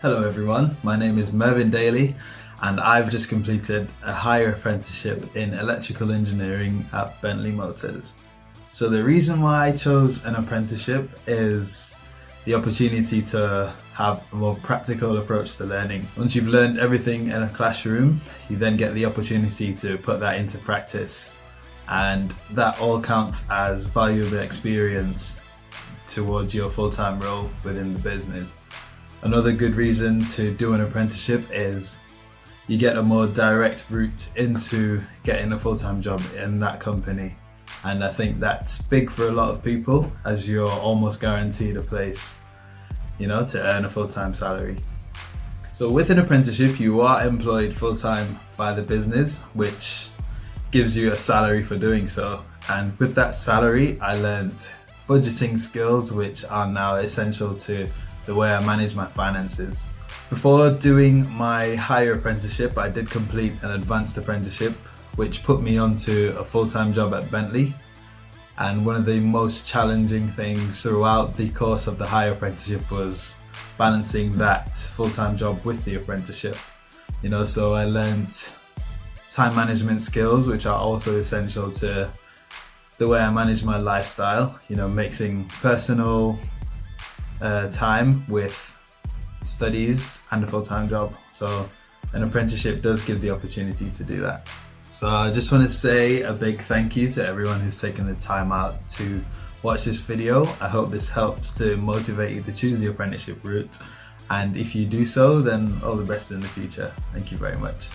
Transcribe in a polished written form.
Hello everyone, my name is Mervin Daley and I've just completed a higher apprenticeship in electrical engineering at Bentley Motors. So the reason why I chose an apprenticeship is the opportunity to have a more practical approach to learning. Once you've learned everything in a classroom, you then get the opportunity to put that into practice, and that all counts as valuable experience towards your full-time role within the business. Another good reason to do an apprenticeship is you get a more direct route into getting a full-time job in that company, and I think that's big for a lot of people, as you're almost guaranteed a place, to earn a full-time salary. So with an apprenticeship, you are employed full-time by the business, which gives you a salary for doing so. And with that salary, I learned budgeting skills, which are now essential to the way I manage my finances. Before doing my higher apprenticeship, I did complete an advanced apprenticeship, which put me onto a full-time job at Bentley. And one of the most challenging things throughout the course of the higher apprenticeship was balancing that full-time job with the apprenticeship. So I learned time management skills, which are also essential to the way I manage my lifestyle, mixing personal time with studies and a full-time job. So an apprenticeship does give the opportunity to do that. So I just want to say a big thank you to everyone who's taken the time out to watch this video. I hope this helps to motivate you to choose the apprenticeship route, and if you do so, then all the best in the future. Thank you very much.